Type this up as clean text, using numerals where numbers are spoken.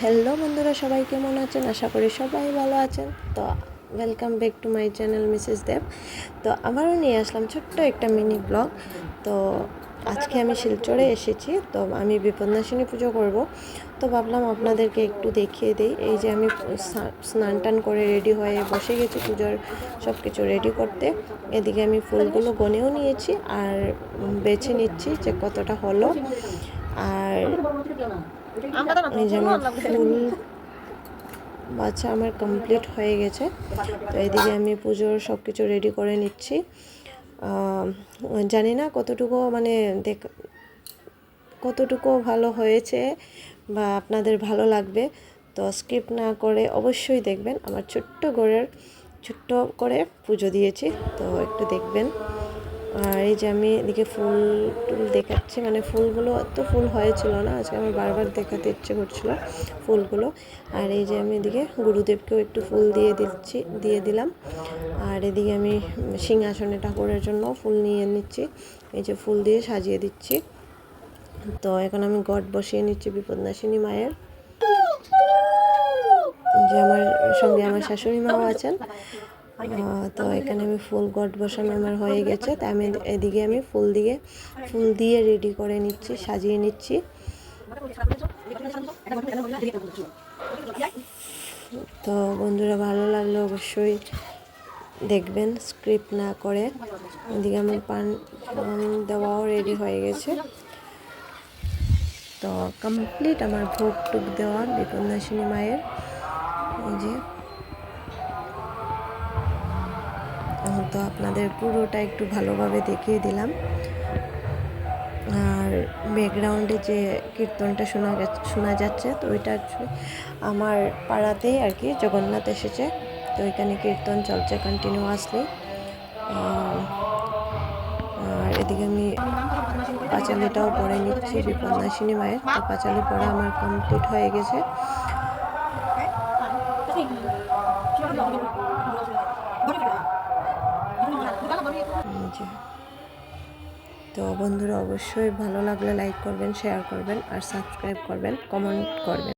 Hello বন্ধুরা, সবাই কেমন আছেন? আশা করি সবাই ভালো আছেন। তো welcome back to my channel Mrs Dev. তো আবারও নিয়ে আসলাম ছোট্ট একটা মিনি ব্লগ। তো আজকে আমি শিলচরে এসেছি, তো আমি বিপদনাশিনী পুজো করব। তো ভাবলাম আপনাদেরকে একটু দেখিয়ে দিই। এই যে আমি স্নান টান করে রেডি হয়ে বসে গেছি পুজোর সব কিছু রেডি করতে। এদিকে আমি ফুলগুলো গনেও নিয়েছি আর বেছে নিচ্ছি যে কতটা হলো। আর এই যে আমার ফুল বাচ্চা আমার কমপ্লিট হয়ে গেছে। তো এদিকে আমি পুজোর সব কিছু রেডি করে নিচ্ছি। জানি না কতটুকু কতটুকু ভালো হয়েছে বা আপনাদের ভালো লাগবে। তো স্কিপ না করে অবশ্যই দেখবেন। আমার ছোট্ট করে পুজো দিয়েছি, তো একটু দেখবেন। আর এই যে আমি এদিকে ফুল টুল দেখাচ্ছি, ফুলগুলো এত ফুল হয়েছিল না, আজকে আমার বারবার দেখাতে ইচ্ছে করছিল ফুলগুলো। আর এই যে আমি এদিকে গুরুদেবকেও একটু ফুল দিয়ে দিলাম। আর এদিকে আমি সিংহাসনে ঠাকুরের জন্য ফুল নিয়ে নিচ্ছি, এই যে ফুল দিয়ে সাজিয়ে দিচ্ছি। তো এখন আমি ঘট বসিয়ে নিচ্ছি বিপদনাশিনী মায়ের। যে আমার সঙ্গে আমার শাশুড়ি মাও আছেন। তো এখানে আমি ফুল ঘট বসানো আমার হয়ে গেছে, তাই আমি এদিকে আমি ফুল দিয়ে রেডি করে নিচ্ছি, সাজিয়ে নিচ্ছি। তো বন্ধুরা, ভালো লাগলে অবশ্যই দেখবেন, স্ক্রিপ্ট না করে। এদিকে আমার পান দেওয়াও রেডি হয়ে গেছে। তো কমপ্লিট আমার ভোগ টুক দেওয়া বিপদনাশিনী মায়ের। এই যে তো আপনাদের পুরোটা একটু ভালোভাবে দেখিয়ে দিলাম। আর ব্যাকগ্রাউন্ডে যে কীর্তনটা শোনা যাচ্ছে, তো ওইটা আমার পাড়াতেই আর কি জগন্নাথ এসেছে, তো ওইখানে কীর্তন চলছে কন্টিনিউয়াসলি। আর এদিকে আমি পাঁচালিটাও পরে নিচ্ছি বিপদনাশিনী মায়ের। তো পাঁচালি পড়া আমার কমপ্লিট হয়ে গেছে। তো বন্ধুরা, অবশ্যই ভালো লাগলে লাইক করবেন, শেয়ার করবেন আর সাবস্ক্রাইব করবেন, কমেন্ট করবেন।